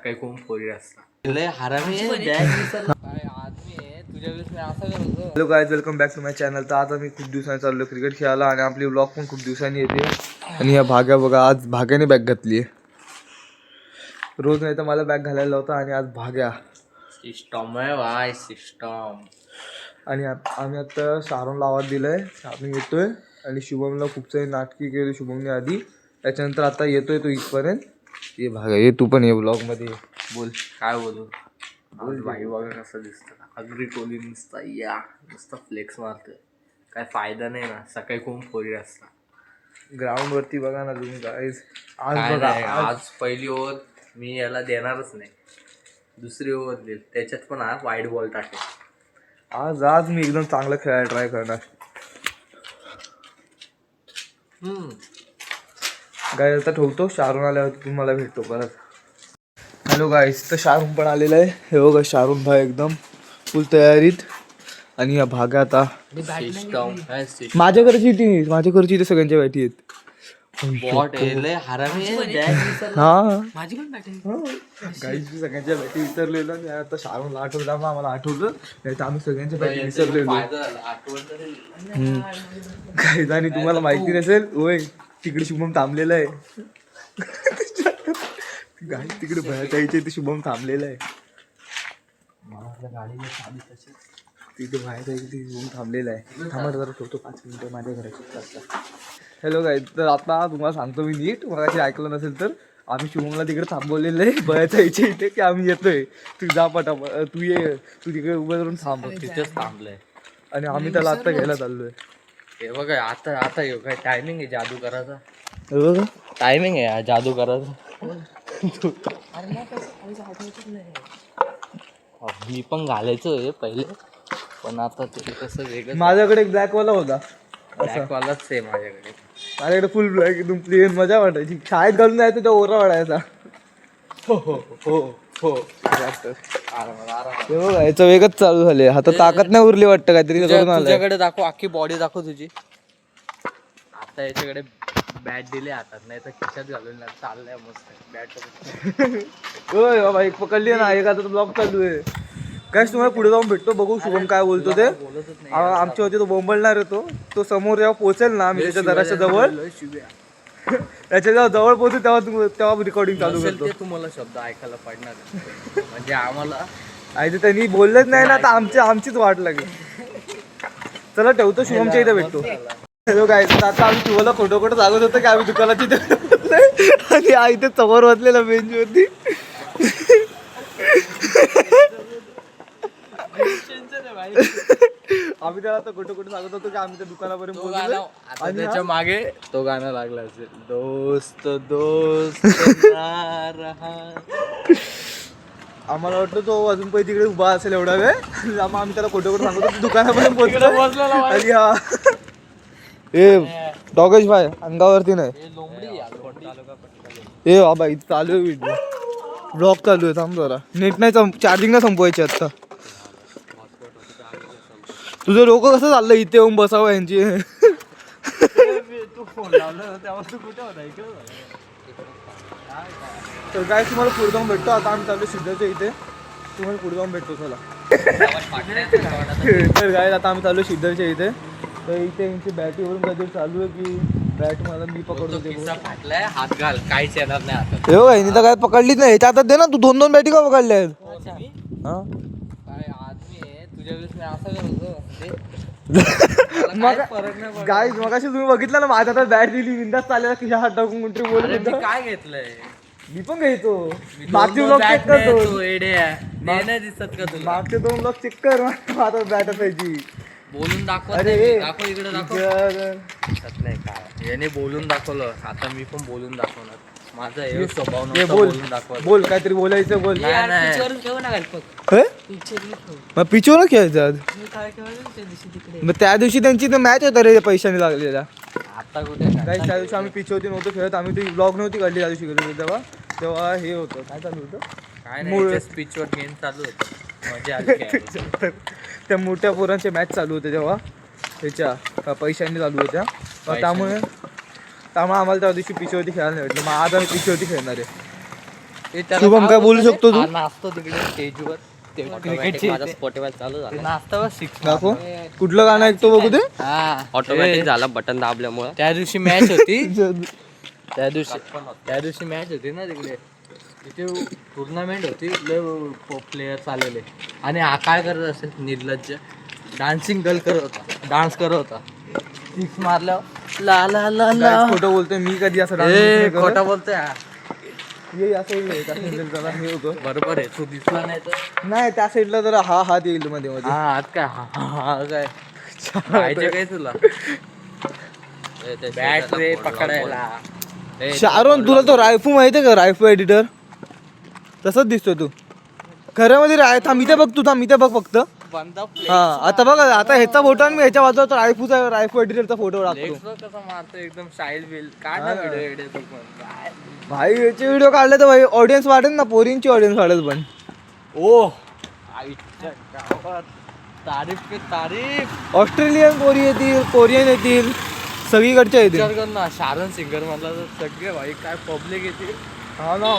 काही कोण पोरी असतात. Hello guys, welcome back to my channel. तर आता मी खूप दिवसांनी चाललो क्रिकेट खेळायला आणि आपली व्लॉग पण खूप दिवसांनी येते. आणि ह्या भाग्या बघा, आज भाग्याने बॅग घातली आहे. रोज नाही तर मला बॅग घालायला होता आणि आज भाग्या सिस्टम आहे भाई, सिस्टम. आणि आम्ही आता शाहरुखला आवाज दिलाय, आम्ही येतोय. आणि शुभमला खूप सारी नाटकी केली शुभमने आधी, त्याच्यानंतर आता येतोय तो इथपर्यंत. ये भाग्या, ये तू पण ये ब्लॉग मध्ये. बोल काय बोलू. आज भाई बघा कसं दिसतं. अग्री कोहली नुसता या नुसतं फ्लेक्स मारतोय. काय फायदा नाही ना, सकाळी कोण पोरी असतात. ग्राउंड वरती बघा ना तुम्ही गाईज. आज काय बघा, नाही, आज पहिली ओव्हर मी याला देणारच नाही. दुसरी ओव्हर देईल, त्याच्यात पण हा वाईड बॉल टाकेल. आज मी एकदम चांगलं खेळायला ट्राय करणार. गाईज आता ठेवतो, शाहरुख आल्यावरती तुम्हाला भेटतो परत. हॅलो गाईज, तर शाहरुख पण आलेला आहे. हे बघा शाहरुख भाई एकदम फुल तयारीत. आणि या भागा आता सिस्टम माझ्या घरची इथे सगळ्यांच्या बॅटी आहेत. बॉट हरामी हा माझी पण बॅटिंग. गाईज सगळ्यांच्या बॅटी विसरलेलो आणि आता शाहरुखला आठवलं, आम्हाला आठवलं नाही तर आम्ही सगळ्यांच्या बॅटी विसरलेलो. गाईज आणि तुम्हाला माहिती नसेल, होय तिकडे शुभम थांबलेला आहे. गाईज तिकडे भयाच्या इथे शुभम थांबलेला आहे. तिथे बाहेर शुभम थांबलेला आहे. थांबा जरा ठेवतो 5 मिनिटं माझ्या घराची. हॅलो गाईज, तर आता तुम्हाला सांगतो मी नीट, मला ऐकलं नसेल तर. आम्ही शुभमला तिकडे थांबवलेलं आहे बयाच्या इथे की आम्ही येतोय, तू जा पटापट, तू ये, तू तिकडे उभं करून थांब. तिथेच थांबलंय आणि आम्ही त्याला आत्ता घ्यायला चाललोय. हे बघा, आता येऊ काय टायमिंग आहे जादू करायचा. बघा टायमिंग आहे जादू करायचा. मी पण घालायचो हे पहिले, पण आता ते कसं वेगळं. माझ्याकडे एक ब्लॅकवाला होता, ब्लॅकवालाच आहे माझ्याकडे. माझ्याकडे फुल ब्लॅक एकदम प्लेन, मजा वाटायची. शाळेत घालून जायचं तर ओरा वाढायचा. हो हो हो हो. याचं वेगच चालू झाले, आता ताकद नाही उरली वाटतं काहीतरी करून आलंय. तुझ्याकडे दाखव, अख्खी बॉडी दाखव तुझी. आता याच्याकडे बॅट दिले हातात, नाही तर खिशात घालून चाललंय मस्त बॅट. होय बाबा, एक पकडली ना, एक आता ब्लॉक चालू आहे. काय तुम्हाला पुढे जाऊन भेटतो, बघू शुभम काय बोलतो ते. आमच्या होते तो बोंबलणार आहे, तो समोर जेव्हा पोहोचेल ना, मी त्याच्या दराच्या जवळ, त्याच्या जवळ पोहोचू तेव्हा रेकॉर्डिंग चालू करतो. तुम्हाला शब्द ऐकायला पडणार म्हणजे आम्हाला आई त्यांनी बोललेच नाही ना, तर आमचीच वाट लागेल. चला ठेवतो, शुभमच्या इथे भेटतो. हॅलो गाईज, आता आम्ही तुम्हाला खोटं सांगत होतो की आम्ही दुकानाची इथे आणि आई ते समोर बसलेला बेंच वरती. आम्ही त्याला आता खोटं सांगत होतो की आम्ही त्या दुकानापर्यंत पोहोचलो. आणि त्याच्या मागे तो गाणं लागला असेल, दोस्त दोस्त ना रहा. आम्हाला वाटतं तो अजून पण तिकडे उभा असेल एवढा वेळ. आम्ही त्याला खोटं सांगत होतो दुकानापर्यंत पोहोचलो. आणि हा ए डॉगेश भाई अंगावरती नाही. ए बाबा, इथं चालू आहे व्हिडिओ, ब्लॉग चालू आहे. थांब जरा, नेट नाही, चार्जिंग नाही संपवायची आता. तुझं डोकं कसं चाललं इथे येऊन बसावं यांची. तर काय तुम्हाला पुढे जाऊन भेटतो. आता आम्ही चाललो सिद्धाच्या इथे, तुम्हाला पुढे जाऊन भेटतो. चला तर काय, आता आम्ही चाललो सिद्धाच्या इथे. तर इथे यांची बॅटीवरून कधी चालू आहे की बॅट मला मी पकडतो. हात घाल, काहीच येणार नाही आता. हो यांनी तर काय पकडलीच नाही. ह्याच्या हातात दे ना, तू 2-2 बॅटी का पकडल्या आहेत. गाईज मगाशी तुम्ही बघितलं ना, माझ्या हातात बॅट दिली, विंदास चाललेला खिशा हात टाकून कोणतरी बोलत होतं. काय घेतलंय मी पण घ्यायचो. मागचे ब्लॉग चेक करतो, दिसत का तुला? मागचे 2 ब्लॉग चेक कर. आता बॅट असायची. बोलून दाखव. अरे दाखव इकडे, दाखव. नाही काय याने बोलून दाखवलं, आता मी पण बोलून दाखवणार. माझा हे स्वभाव नव्हता बोलून दाखवायचा. बोल काहीतरी बोलायचं, बोल. मग पिचवर खेळायचं आज. मग त्या दिवशी त्यांची मॅच होता रे, पैशाने लागलेला. आता कुठे काही त्या दिवशी आम्ही पिचवरती नव्हतो खेळत, आम्ही ती ब्लॉग नव्हती काढली त्या दिवशी गेलो तेव्हा हे होतं. काय चालू होतं? काय नाही, स्पीचवर गेम चालू होतं, मजा आली. त्या मोठ्या पोरांचे मॅच चालू होते तेव्हा, त्याच्या पैशांनी चालू होत्या. त्यामुळे आम्हाला त्या दिवशी पिचवरती खेळायला नाही भेटलं. मग आज आम्ही पिचवरती खेळणार आहे. शुभम काय बोलू शकतो तू? नाचतो तिकडे स्टेजवर क्रिकेटची स्पॉटीफाय चालू झालं नाचता सिक्स दाखव कुठलं गाणं ऐकतो बघू दे. ऑटोमॅटिक झाला बटन दाबल्यामुळे. त्या दिवशी मॅच होती त्या दिवशी मॅच होती ना तिकडे तिथे टुर्नामेंट होती प्लेयर्स आलेले आणि हा काय करत असेल निर्लज्ज डान्सिंग गर्ल करत होता डान्स करत होता सिक्स मारल्यावर ला ला ला ला खोटं बोलतोय मी कधी असं dance ए, नाही करत. खोटा बोलतोय हा. ये असं ये, त्या side ला जरा मी होतो. बरोबर आहे तू दिसला नाही तर नाही त्या साईडला जरा हा हात येईल मध्ये मध्ये. हा आज काय हा काय पाहिजे काय तुला बॅट रे पकडायला शारोन तुला तो रायफू माहितीये का रायफू एडिटर तसंच दिसतो तू खरं मध्ये थांब इथे बघ तू थांब इथे बघ फक्त. बंदा हा आता बघ आता ह्याचा फोटो आणि मी ह्याच्या बाजूला तो रायफू एडिटरचा फोटो टाकतो. लेग्स कसा मारतो एकदम स्टाईल बिल काय ना व्हिडिओ तो पण काय भाई याचे व्हिडिओ काढले तर भाई ऑडियन्स वाढेल ना पोरींची ऑडियन्स वाढेल पण. ओ आईच्या गावात तारीफ पे तारीफ ऑस्ट्रेलियन पोरी येतील कोरियन येतील सगळीकडच्या येतील. विचार कर ना शारन सिंगर म्हणला तर सगळे भाई काय पब्लिक येतील. हा ना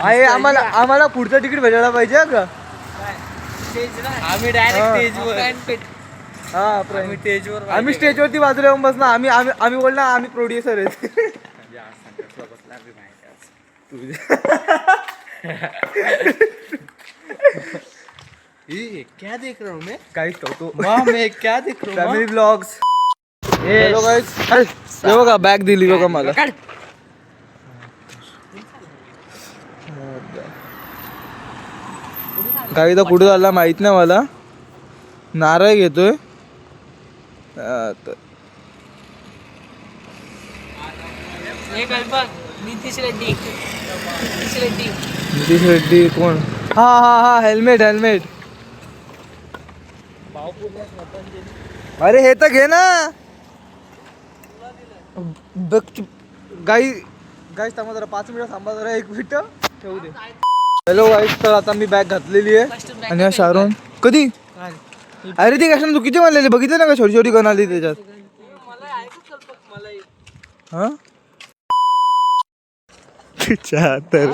आहे आम्हाला पुढचं तिकीट भेटायला पाहिजे का. आम्ही डायरेक्ट स्टेजवर हा आम्ही स्टेजवर आम्ही स्टेजवरती बाजूला येऊन बसणार आम्ही बोलणार आम्ही प्रोड्युसर आहेत. ये क्या देख रहा हूँ मैं काहीच ठेवतो माँ मैं क्या देख रहा हूँ फॅमिली ब्लॉग्स. हॅलो गाईज हे बघा बॅग दिली बघा मला. काही तर कुठं झाला माहित नाही मला. नारळ घेतोय नीतीश रेड्डी नितीश रेड्डी कोण. हा हा हा हेल्मेट अरे हे तर घे ना. बघ गाईस थांबा जरा 5 मिनिटं थांबा जरा 1 मिनिट ठेवू दे. हॅलो गाईस तर आता मी बॅग घातलेली आहे आणि हा शारोन कधी अरे ती कशाने चुकीची म्हणलेली बघितलं ना का छोटी छोटी गण आली त्याच्यात. हा तर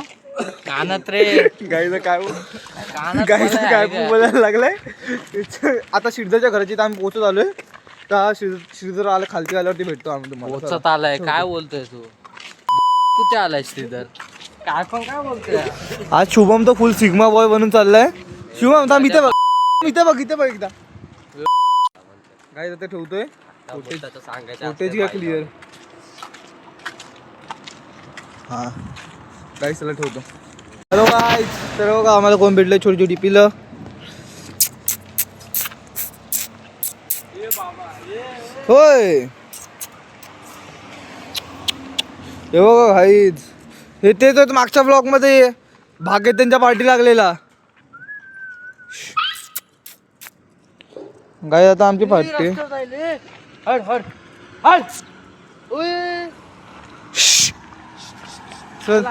कानात रे गाईचं काय कानात गाईचं मला काय आहे का? बोलायला लागलाय. आता शिरदाच्या घराची तर आम्ही पोहोचत आलोय. तर श्रीधर आला खालती आल्यावरती भेटतो आम्ही तुम्हाला. पोचत आलाय काय बोलतोय तू कुठे आलाय श्रीधर काय पण काय बोलतोय आज शुभम तर फुल सिग्मा बॉय बनून चाललाय. शुभम थांब इथे बघ इथे बघ एकदा काय आता ठेवतोय फुटेज घ्या क्लिअर. हा गाईस त्याला ठेवतो. हॅलो गाईस तर बघा आम्हाला कोण भेटलंय छोटी छोटी पिलं. होय हे बघा गाईज हे तेच होतं मागच्या ब्लॉग मध्ये भाग्येत त्यांच्या पार्टी लागलेला. गाईज आता आमची पार्टी चल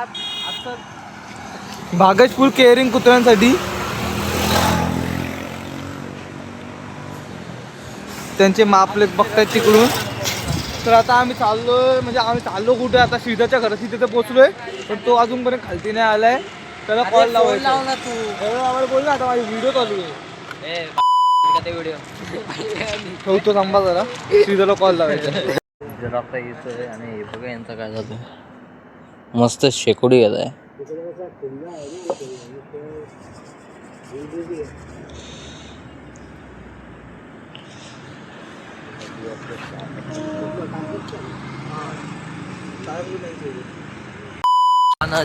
भागच फुल केअरिंग कुत्र्यांसाठी. त्यांचे मापले बघतायत तिकडून. तर आता आम्ही चाललो कुठे आता श्रीधरच्या घराची तिथे पोहोचलोय पण तो अजूनपर्यंत खालती नाही आलाय. त्याला कॉल लावायचा लाव ना तू आम्हाला बोल ना आता माझी व्हिडिओ चालू आहे. ठेवतो थांबा जरा श्रीधरला कॉल लावायचा. जर आता येतोय आणि हे बघा यांचं काय झालं मस्त शेकोडी घेत आहे.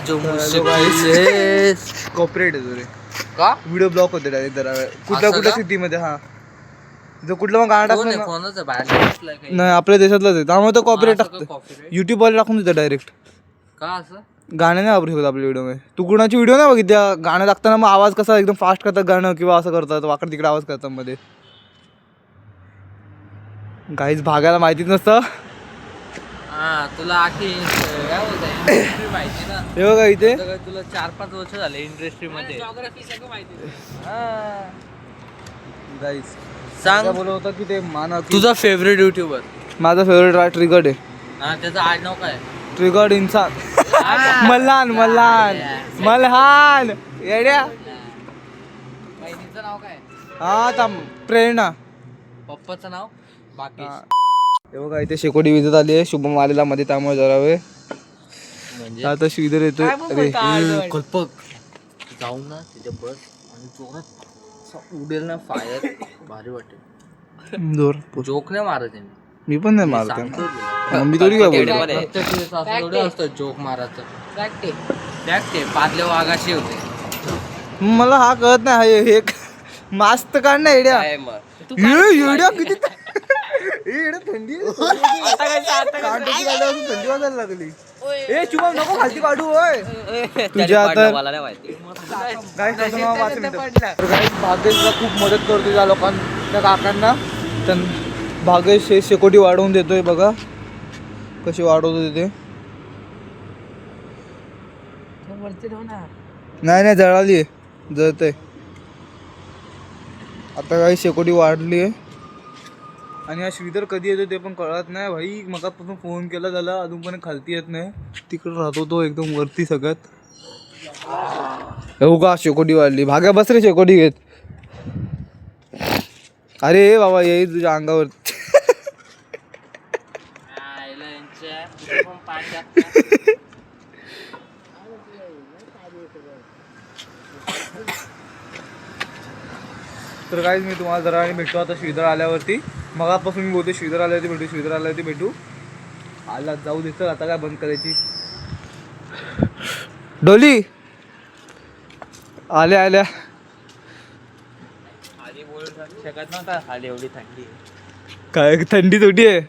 जो कॉपरेट येतो रे का व्हिडिओ ब्लॉक होते डायरेक्ट जरा कुठल्या असं कुठल्या का? सिटीमध्ये. हा जर कुठलं मग गाणं टाकलं ना कोणाचं बाहेर नाही आपल्या देशातलंच आहे त्यामुळे तो कॉपरेट टाकतो. कॉपीराइट युट्यूब वाले टाकून देतं डायरेक्ट. का असं गाणे नाही वापरू शकत आपल्या व्हिडिओमध्ये. तू कुणाची व्हिडिओ नाही बघितल्या गाणं टाकताना मग आवाज कसा एकदम फास्ट करतात गाणं किंवा असं करतात वाकड तिकडे आवाज करतात मध्ये. काहीच भागायला माहितीच नसतं. हा तुला आखी काय बोलताय इंडस्ट्री माहिती ना हे बघा इथे आता काय तुला 4-5 वर्ष झाले इंडस्ट्री मध्ये गाईस सांग बोलत होतं की ते माना की तुझा फेवरेट युट्यूबर माझा फेवरेट ट्रिगर्ड आहे. हा त्याचं आडनाव काय ट्रिगर्ड इन्सान मल्हान मल्हान मल्हान येड्या. बहिणीचं नाव काय? हा थांब प्रेरणा. पप्पाचं नाव बाकी हे बघा इथे शेकोटी विजत आली आहे. शुभम आलेला मध्ये त्यामुळे जरा वेळ. म्हणजे आता श्रीधर येतोय. अरे कल्पक जाऊन ना तिथे बस आणि जोरात असं उडेल ना फायर भारी वाटेल. जोर जोक नाही मारत आहे मी पण नाही मारत सांगतो तुला. मम्मी थोडी काय बोलते. प्रत्येक वेळेस असं थोडं असतं जोक मारायचं. ते पार्ले वाघाशी होते. मला हा कळत नाही. हे मास्क काढ ना येड्या. काय मग येड्या किती येड्या थंडी थंडी वाजायला लागली. ए शुभम नको खालती काढू होय. तुझ्या आता मला नाही माहिती. भाग्येशला खूप मदत करतो त्या लोकांना, त्या काकांना. तर भाग्येश हे शेकोटी वाढवून देतोय. बघा कशी वाढवतो तिथे. नाही नाही जळाली आहे, जळतंय. आता काही शेकोटी वाढली आहे. आणि हा श्रीधर कधी येतो ते पण कळत नाही भाई. मगापासून फोन केला त्याला अजून पण खालती येत नाही. तिकडं राहतो तो एकदम वरती सगळ्यात. हो का शेकोटी वाढली. भाग्या बस रे शेकोटी घेत. अरे बाबा येईल तुझ्या अंगावरती. तर काय मी तुम्हाला जरा भेटतो आता श्रीधर आल्यावरती. मगापासून मी बोलतो श्रीधर आल्यावरती भेटू, श्रीधर आल्यावरती भेटू. आला जाऊ देतं आता काय बंद करायची. डोली आल्या आल्या. आधी बोलू शकत नव्हता खाली एवढी थंडी. काय थंडी थोडी आहे.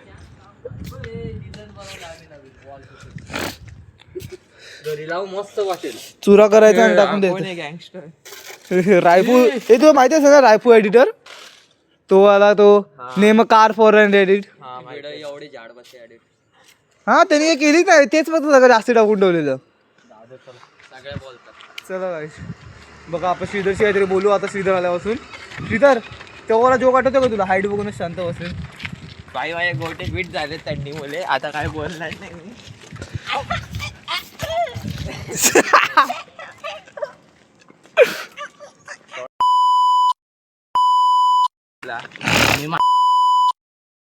घरी लावू मस्त वाटेल. चुरा करायचा आणि टाकून द्यायचा. रायफू हे तुला माहिती आहे ना रायफू एडिटर. तो आला तो name car for and edit. एवढी झाड बसते एडिट. हा त्यांनी हे केलीच नाही. तेच फक्त सगळं जास्त टाकून ठेवलेलं. सगळे बोलतात. चला काय बघा आपण श्रीधरशी काहीतरी बोलू आता. श्रीधर आल्यापासून. श्रीधर तेव्हा जोक आठवतो का तुला? हाईट बघूनच शांत बसेल. बाई बाई गोटे बीट झाले थंडी मुले. आता काय बोलणार नाही मी.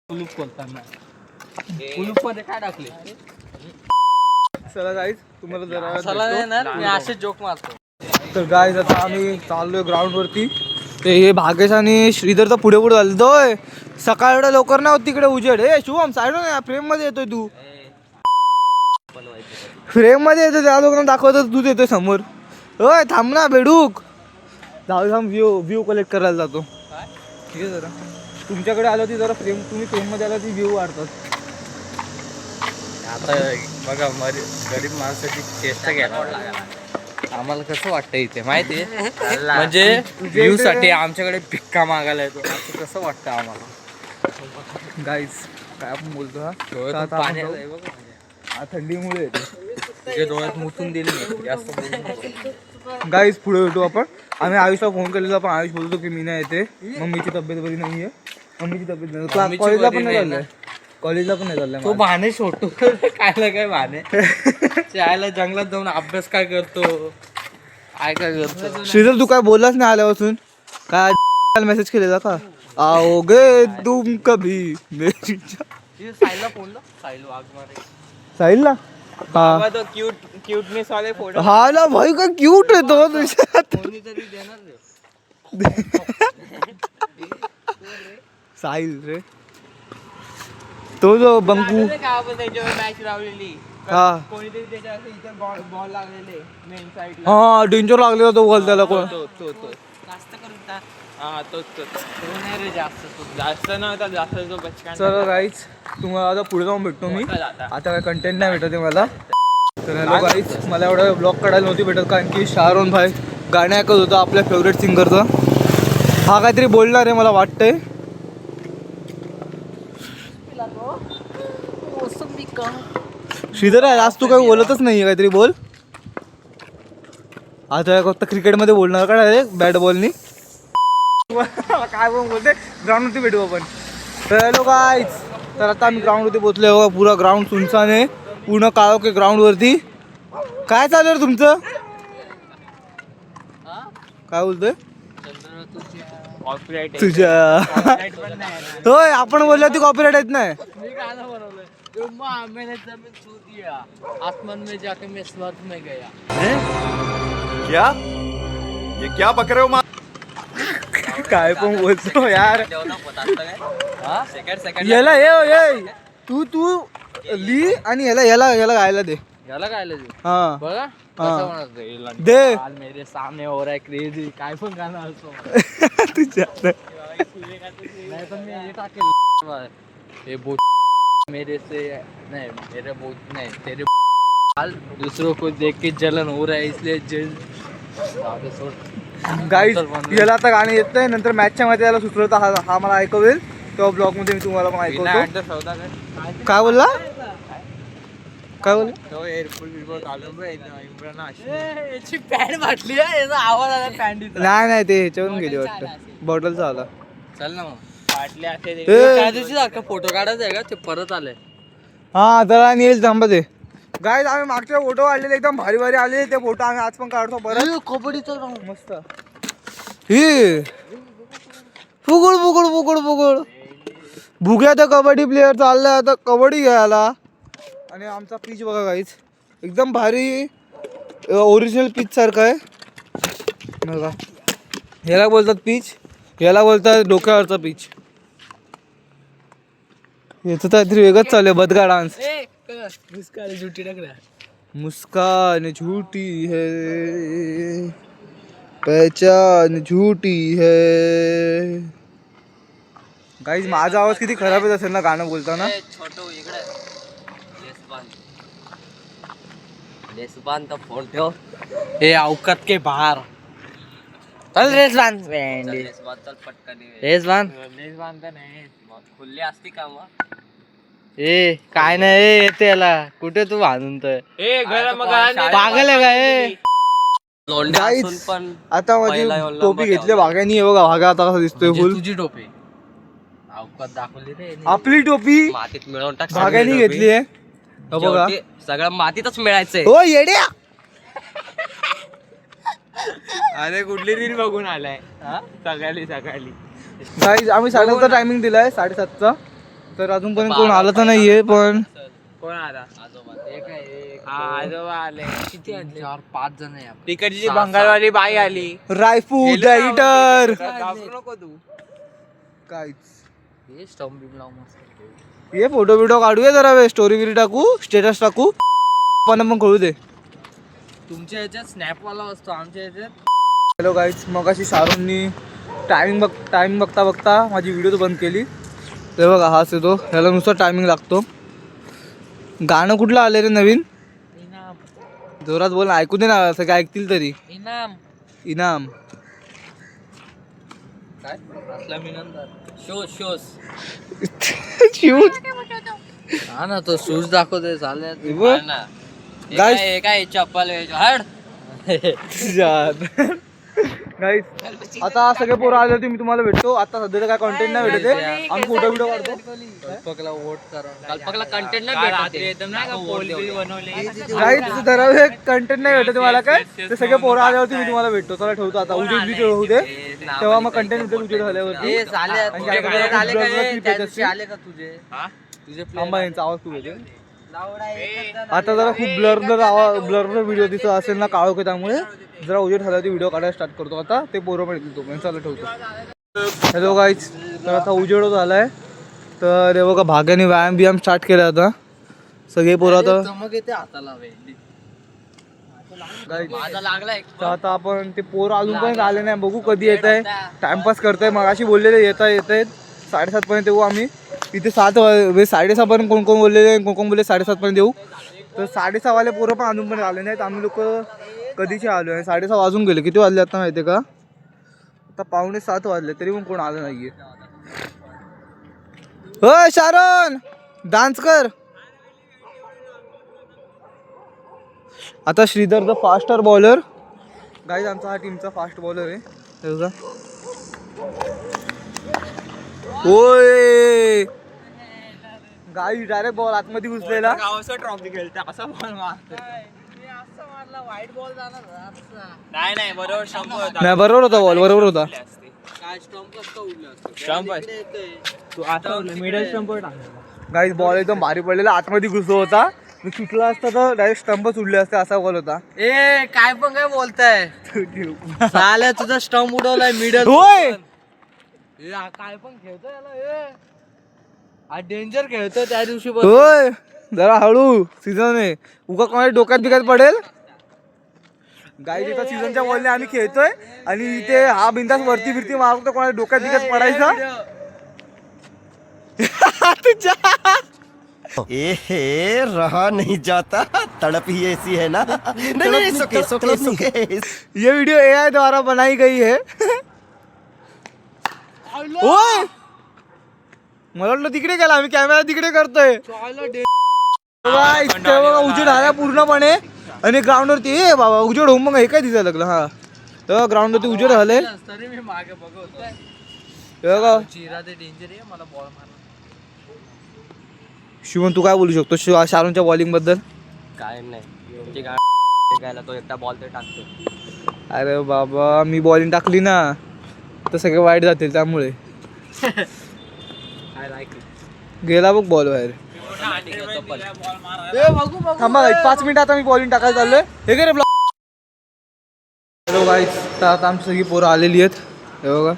कुलूप खोलताना कुलूप मध्ये काय टाकले? चला गाईज तुम्हाला जरा चला येणार मी असे जोक मारतो. तर गाईज आता आम्ही चाललोय ग्राउंड वरती. ते हे भाग्येश आणि श्रीधर तर पुढे पुढे चालतोय. सकाळ एवढ्या लवकर नाही होत तिकडे उजेड. हे शुभम साईड नाही फ्रेम मध्ये येतोय तू. फ्रेम मध्ये येतोय त्या लोकांना दाखवतो तूच येतोय समोर. होय थांब ना बेडूक. जाऊ थांब व्ह्यू कलेक्ट करायला जातो. ठीक आहे जरा तुमच्याकडे आलं ती जरा फ्रेम तुम्ही फ्रेममध्ये आला ती व्ह्यू वाढतात. आता बघा गरीब माणसाची चेष्टा घ्यायला आम्हाला कसं वाटतं इथे माहिती आहे. म्हणजे व्ह्यू साठी आमच्याकडे भिक्का मागायला येतो असं कसं वाटतं आम्हाला. गाईज काय आपण बोलतो हा पाण्याला आहे बघा. हा थंडीमुळे येते. तुझ्या डोळ्यात मुतून दिली नाही जास्त बोलू नको. गाईज पुढे भेटू आपण. आम्ही आयुषला फोन केलेला पण आयुष बोलतो की मी नाही येते. मम्मीची तब्येत बरी नाही आहे. मम्मीची तब्येत नाही. कॉलेजला पण नाही चाललंय. कॉलेजला पण नाही चाललंय. तो बहाणे सोडतो काय ना काय बहाणे. शाळेला जंगलात जाऊन अभ्यास काय करतो काय करतो. श्रीधर तू काय बोललाच नाही आल्यापासून. काय मेसेज केलेला का? आओगे तुम कभी साईलला फोन ला. साईल वाघ मारे. साहिलला हा तो क्यूटनेस वाले फोटो. हा ना भाई काय क्यूट आहे तो तुझ्यात. कोणीतरी देणार रे. साहिल रे तो जो बंकू. मॅच लावलेली हा कोणीतरी त्याच्या इथे बॉल लागलेले मेन साइड. हा डेंजर लागलेला तो बॉल त्याला. कोण जास्त करून हा तोच नाही रे. जास्त नव्हता जास्त तो बचकान. चला गाईज तुम्हाला आता पुढे जाऊन भेटतो मी. आता काय कंटेंट नाही भेटत आहे मला. तर हॅलो गाईज मला एवढा ब्लॉग काढायला नव्हती भेटत कारण की शाहरुख भाई गाणं ऐकत होता आपल्या फेवरेट सिंगरचा. हा काहीतरी बोलणार आहे मला वाटतंय. श्रीधर आज तू काही बोलतच नाही काहीतरी बोल. आता फक्त क्रिकेटमध्ये बोलणार का डायरेक्ट बॅट बॉलनी. काय पण बोलते ग्राउंडवरती भेटू आपण. तर हॅलो गाईज तर आता आम्ही ग्राउंडवरती पोहोचलो. पुरा ग्राउंड सुनसान आहे. पूर्ण काळोख आहे ग्राउंडवरती. काय चालू रे तुमचं? हा? काय बोलतोय चंद्र तुझ्या कॉपीराइट तुझ्या पण नाही होय आपण बोललो ती कॉपीराइट येत नाही. मी गाणं बनवलंय मैंने जमीन छू दिया आसमान में जाके मैं स्वर्ग में गया. क्या ये क्या बक रहे हो माँ? काय पण बोलतो यार. हा? याला ये तू ली आणि याला गायला दे. याला काय आलं ते? हा बघा हा. कसं म्हणत दे मेरे सामने हो रहा है क्रेजी काय पण गाणं असतो. तुझ्या नाही पण मी हे टाकेल हे बोट मेरे से नहीं मेरे बोट नहीं तेरे हाल दूसरों को देख के जलन हो रहा है इसलिए जाऊ सोड. गाईज याला आता गाणं येत नाही. नंतर मॅचच्या मध्ये याला सुचलं तर हा मला ऐकवेल तेव्हा ब्लॉग मध्ये मी तुम्हाला पण ऐकवतो. काय बोलला काय बोल याची पॅन्ट फाटली याचा आवाज आला पॅन्ट नाही ते ह्याच्यावरून गेली वाटतं बॉटलचा आला. चल ना मग फाटले असे ए, त्या दिवशी सारखा फोटो काढायचा आहे का ते परत आलंय. हा जरा येईल थांबा ते. गाईज आम्ही मागच्या फोटो काढलेले एकदम भारी भारी आले ते फोटो आम्ही आज पण काढतो परत. कबड्डीचा मस्त ही फुगुड भुग्या तर कबड्डी प्लेअर चाललाय आता कबड्डी घ्यायला. आणि आमचा पिच बघा गाईज एकदम भारी ओरिजिनल पिच सारखं आहे बघा. याला बोलतात पिच याला बोलतात डोक्यावरचा पिच. याचं काहीतरी वेगळंच चालू आहे बदगा डान्स. झुटी टाकल्या मुस्कान झूठी है पहचान झूठी है. गाईज माझा आवाज किती खराब येत असेल ना गाणं बोलताना. छोटो इकडे लेसबान तो फोन ठेव हे औकात के बाहर चल रेसबान रेसबान खुल्ली असती का मग ए काय नाही येते याला कुठे तू बांधून तर ए घर मग पागल आहे का ए गाईज आता माझी टोपी घेतली भाग्यानी हे बघा भागा आता कसा दिसतोय फुल. तुझी टोपी औकात दाखवली रे आपली टोपी मातीत मिळवून टाक भाग्यानी घेतली आहे बघा. सगळं मातीतच मिळायचंय. हो येड्या अरे कुठली रील बघून आलाय सकाळी गाईज आम्ही 7:30चा टायमिंग दिलाय 7:30चा तर अजूनपर्यंत कोण आलं तर नाहीये पण कोण आला आजोबा आले किती 4-5 जण आहे आपण. तिकडची जी बंगालवाली बाई आली रायफूड एडिटर घाबरू नको तू काहीच. हे स्टंप बिम लावून मस्त. ये फोटो बिटो काढूया जरा वेळ स्टोरी बिरी टाकू स्टेटस टाकू पण कळू दे. तुमच्या ह्याच्यात स्नॅप वाला असतो आमच्या ह्याच्यात हॅलो गाईज मगाशी सारूंनी टायमिंग बघता माझी व्हिडिओ बंद केली. ते बघा हाच येतो ह्याला नुसतं टायमिंग लागतो. गाणं कुठलं आले रे नवीन इनाम जोरात बोल ऐकू दे ना सगळं ऐकतील तरी. इनाम इनाम काय असला मिनंदर शोज हा ना तो शूज दाखवतोय चालेल ना. गाईज काय चप्पल हड गाईज आता सगळे पोरं आले होते मी तुम्हाला भेटतो. आता सध्या काय कॉन्टेंट नाही भेटते आम्ही फोटो व्हिडिओ काढतो. कल्पकला वोट करा कल्पकला कंटेंट नाही भेटत. गाईज जरा कंटेंट नाही भेटत मला काय ते सगळे पोरं आल्यावरती मी तुम्हाला भेटतो. चला ठेवतो आता उजेड होऊ दे तेव्हा मग कंटेंट भेटेल उजेड झाल्यावरती. ए झाले आणि आपल्याकडे आले का blur ए, clip त्या येत दिवशी असतील. आले का तुझे थांबा यांचा आवाज खूप येते. आता जरा खूप ब्लर व्हिडिओ दिसत असेल ना काळोख त्यामुळे जरा उजेड झाल्यावरती व्हिडिओ काढायला स्टार्ट करतो. आता ते पोरं पण येतील तो चला ठेवतो. हॅलो गाईज तर आता उजेड झालाय तर हे बघा भाग्याने व्यायाम स्टार्ट केला आता सगळे पोरं आता. चमक येते हाताला वेगळी. Guys, माझा लागलाय तर आता आपण ते पोरं अजून पण आले नाही बघू कधी येत आहे. टाइमपास करताय मगाशी बोललेले येत आहेत 7:30 पर्यंत येऊ आम्ही इथे 7:30 पर्यंत कोण बोललेले कोण बोलले 7:30 पर्यंत येऊ. तर 6:30 वाले पोरं पण अजून पण आले नाहीत. आम्ही लोक कधीचे आलो आहे 6:30 वाजून गेले. किती वाजले आता माहिती आहे का आता 6:45 वाजले तरी पण कोण आलं नाहीये. हो शारोन डान्स कर. आता Shridhar the faster bowler guys आमचा हा टीमचा फास्ट बॉलर आहे. होय गाईज डायरेक्ट बॉल आतमध्ये घुसलेला. ट्रॉफी खेळते असं बॉल मारतो मारला वाईट बॉल जाणार नाही नाही बरोबर स्टंप होता. नाही बरोबर होता बॉल बरोबर होता. काय स्टंप कसं उडलं असतं स्टंप तू आता मिडल स्टंप गाईज बॉल एकदम भारी पडलेला आतमध्ये घुसतो होता. मी सुटला असता तर डायरेक्ट स्टंपच उडले असते असा बॉल होता. ए काय पण काय बोलताय चालेल तुझा स्टंप उडवलाय मिडल होय काय पण खेळतोय याला हा डेंजर खेळतोय त्या दिवशी होय जरा हळू सीझन आहे उगा कोणाच्या डोक्यात बिकत पडेल. गाईज एका सीझनच्या बॉलने आम्ही खेळतोय आणि इथे हा बिंदास वरती फिरती मारतो कोणाच्या डोक्यात बिकत पडायचा. ए रहा नहीं जाता तड़प ही ऐसी है ना नहीं सुके सुके सुके ये वीडियो AI द्वारा बनाई गई है. ओय मला वाटलं तिकडे गेला आम्ही कॅमेरा तिकडे करतोय. उजेड आला पूर्णपणे आणि ग्राउंड वरती ए बाबा उजेड होऊन मग हे काय दिसायला लागलं. हा तेव्हा ग्राउंड वरती उजेड झालंय. तरी मी मागे बघतोय तेव्हा चिरा ते डेंजर आहे मला बॉल मारला. शिवम तू काय बोलू शकतो शाहरुखच्या बॉलिंग बद्दल. काय नाही गायला तो एकटा बॉल तर टाकतो. अरे बाबा मी बॉलिंग टाकली ना तर सगळे वाईट जातील त्यामुळे गेला बघ बॉल बाहेर. थांबा 5 मिनिट आता मी बॉलिंग टाकायला चाललोय. हे काय रे ब्लॉक. हॅलो गाईज तर आता आमची सगळी पोरं आलेली आहेत. हे बघा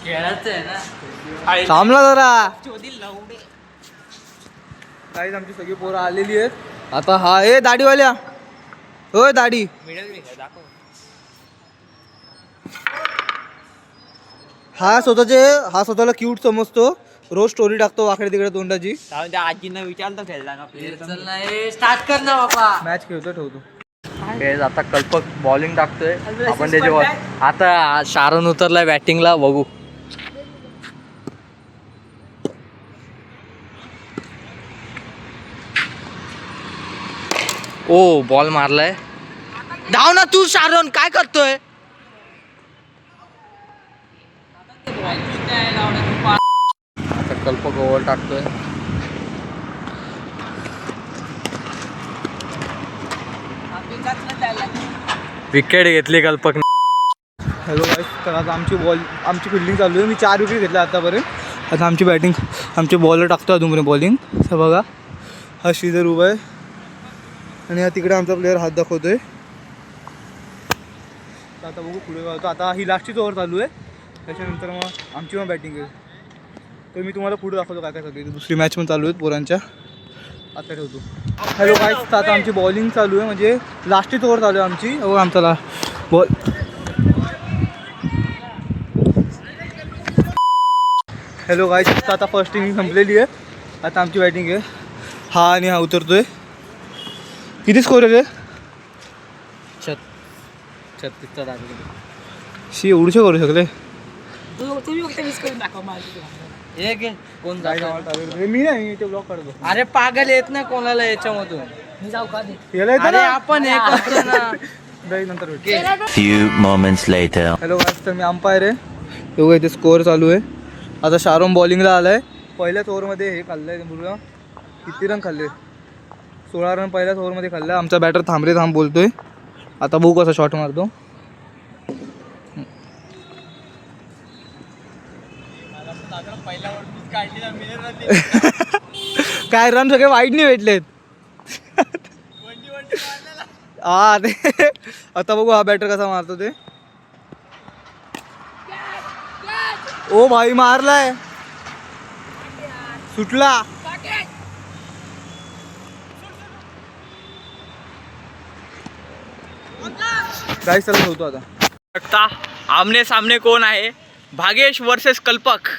खेळायचं आहे ना थांबला जरा. गाईज आमची सगळी पोरं आलेली आहेत. आता हा ए दाढीवाल्या होय दाढी हा स्वतःला क्यूट समजतो. रोज स्टोरी टाकतो वाकडे तिकडे तोंडाची. त्या आजींना विचारलं खेळला का प्लेअर चल ना स्टार्ट कर ना बाबा. मॅच खेळतो ठेवतो. आता कल्पक बॉलिंग टाकतोय आपण त्याच्यावर. आता शारण उतरलाय बॅटिंगला बघू. ओ बॉल मारलाय. धाव ना तू शारण काय करतोय. आता कल्पक ओव्हर टाकतोय. विकेट घेतली कल्पक. हॅलो गाईस तर आता आमची फिल्डिंग चालू आहे. मी 4 विकेट घेतल्या आतापर्यंत. आता आमची बॅटिंग आमचे बॉलर टाकतो अजूनपर्यंत बॉलिंग. तर बघा हा श्रीधर उभा आहे आणि हा तिकडे आमचा प्लेअर हात दाखवतोय. तर आता बघू पुढे काय होतं. आता ही लास्टचीच ओव्हर चालू आहे. त्याच्यानंतर मग आमची मग बॅटिंग आहे. तर मी तुम्हाला पुढे दाखवतो काय काय सगळी. दुसरी मॅच पण चालू आहेत पोरांच्या. आता ठेवतो. हॅलो गाईस तर आता आमची बॉलिंग चालू आहे म्हणजे लास्टचीच ओव्हर चालू आहे आमची. हो आमचा बॉल हॅलो गाईस तर आता फर्स्ट इनिंग संपलेली आहे. आता आमची बॅटिंग आहे. हा आणि हा उतरतोय. किती स्कोर आहे रे. 36चा दाखवतो. शी एवढूशे करू शकले. एक कोण मी नाही ते ब्लॉक करतो. अरे पागल येत ना कोणाला याच्यामधून. याला येतं अरे ना. आपण हे करतो ना. नाही नंतर भेटू. few moments later हॅलो गाईस तर मी अंपायर आहे. एवढं इथे स्कोअर चालू आहे. आता शाहरुख बॉलिंगला आलाय. पहिल्याच ओव्हरमध्ये हे खाल्लंय मुलं. किती रन खाल्ले 16 रन पहिल्याच ओव्हरमध्ये खाल्लं. आमचा बॅटर थांबरे थांब बोलतोय. आता बघू कसा शॉट मारतो. काय रन सगळे वाईट नाही भेटलेत. हा ते आता बघू हा बॅटर कसा मारतो ते. ओ भाई मारलाय सुटला. गाईस चला ठेवतो आता. आमने सामने कोण आहे. भागेश वर्सेस कल्पक.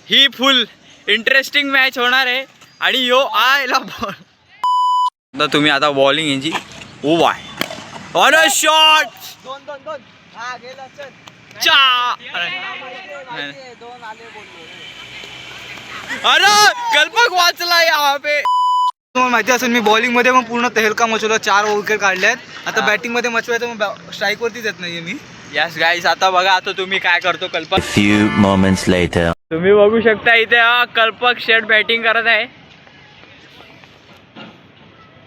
ही फुल इंटरेस्टिंग मॅच होणार आहे. आणि यो आयला बॉल आता तुम्ही आता बॉलिंग यांची. ओ बाय ऑन अ शॉट. अरे कल्पक वाचला यहाँ पे. तुम्हाला माहिती असेल मी बॉलिंगमध्ये मग पूर्ण तहलका मचवला. 4 विकेट काढले आहेत. आता बॅटिंगमध्ये मचवायचं मग स्ट्राईकवरतीच येत नाही मी. यस गाईस आता बघा आता तुम्ही काय करतो कल्पक. few moments later तुम्ही बघू शकता इथे कल्पक शेट बॅटिंग करत आहे.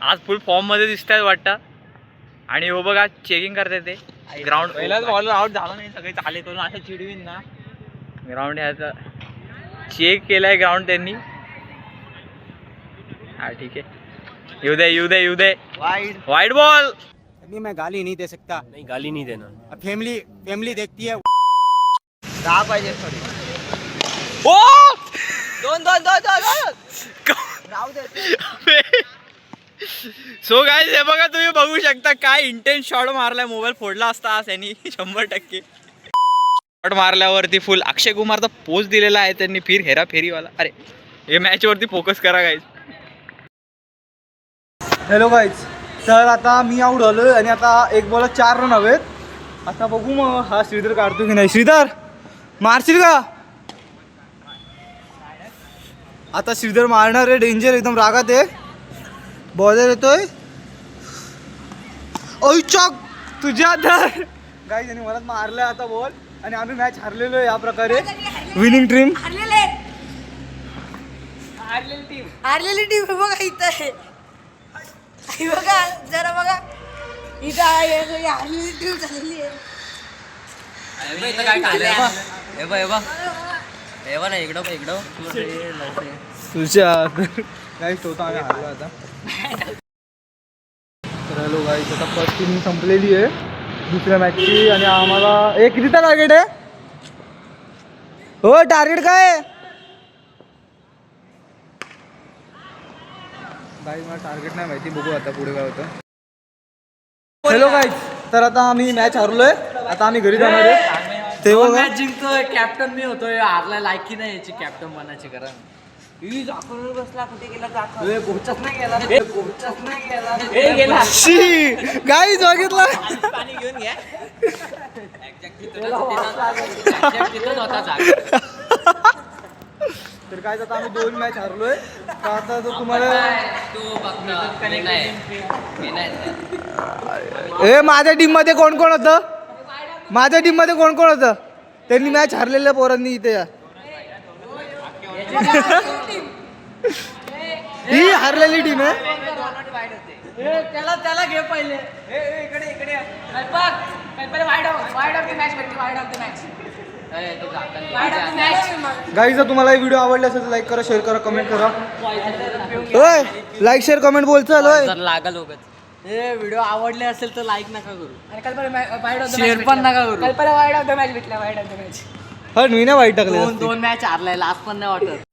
आज फुल फॉर्म मध्ये दिसतात वाटतं. आणि हो बघा चेकिंग करते ते ग्राउंड. पहिलाच बॉलर आउट झाला नाही, सगळे चाले करून असं चिडवीन ना. ग्राउंड ह्याचा चेक केलाय ग्राउंड त्यांनी. हा ठीक आहे, येऊ दे. Wide ball. अभी मैं गाली नहीं दे सकता. नहीं गाली नहीं देना. अब फैमिली देखती है. ओ दोन सो गाईज हे बघा, तुम्ही बघू शकता काय इंटेन्स शॉट मारलाय. मोबाईल फोडला असता आज यांनी 100%. शॉट मारल्यावरती फुल अक्षय कुमारचा पोस्ट दिलेला आहे त्यांनी, फिर हेरा फेरीवाला. अरे हे मॅच वरती फोकस करा गाईज. हॅलो गाईज, तर आता मी आऊट झालोय आणि आता एक बॉल 4 रन हवेत. आता बघू मग हा श्रीधर काढतो की नाही. श्रीधर मारशील का? आता श्रीधर मारणार आहे, डेंजर एकदम रागात आहे. बॉलर येतोय. ओयचॉक तुझ्या तर गाईज यांनी मला मारलाय आता बॉल आणि आम्ही मॅच हरलेलो आहे या प्रकारे. विनिंग टीम हारलेली टीम बघा इथं आहे. बघा जरा बघा इथं आहे, हारलेली टीम झालेली आहे. तुझ्या गाईज होता आम्ही हरलो आता. तर हॅलो गाईज, आता फर्स्ट इनिंग संपलेली आहे दुसऱ्या मॅचची आणि आम्हाला किती टार्गेट आहे? हो टार्गेट काय आहे गाईज? मला टार्गेट नाही माहिती, बघू आता पुढे काय होतं. हॅलो गाईज, तर आता आम्ही मॅच हरलोय, आता आम्ही घरी जाणार आहे. तेव्हा मॅच जिंकतोय, कॅप्टन मी होतोय. हारला लायकी नाही याची कॅप्टन बनायची. कारण बसला कुठे गेला पोहोचच नाही गेला. गाईज बघितलं. पाणी घेऊन घ्या. तर काय आता आम्ही 2 मॅच हरलोय. तर आता जर तुम्हाला माझ्या टीम मध्ये कोण कोण होतं? माझ्या टीम मध्ये कोण कोण होतं? त्यांनी मॅच हरलेल्या पोरांनी इथे या. ही हरलेली टीम आहे. त्याला घे पहिले. इकडे गाईज, जर तुम्हाला हे व्हिडिओ आवडले असेल तर लाईक करा, शेअर करा, कमेंट करा. होय लाईक शेअर कमेंट बोल चल. होय लागल हे व्हिडिओ आवडले असेल तर लाईक नका करू, शेअर पण नका करू. कल्पना वाईड ऑफ द मॅच भेटला. Wide of the match. मी नाही वाईट टाकले. 2 मॅच हारलाय, लास्ट पण नाही वाटत.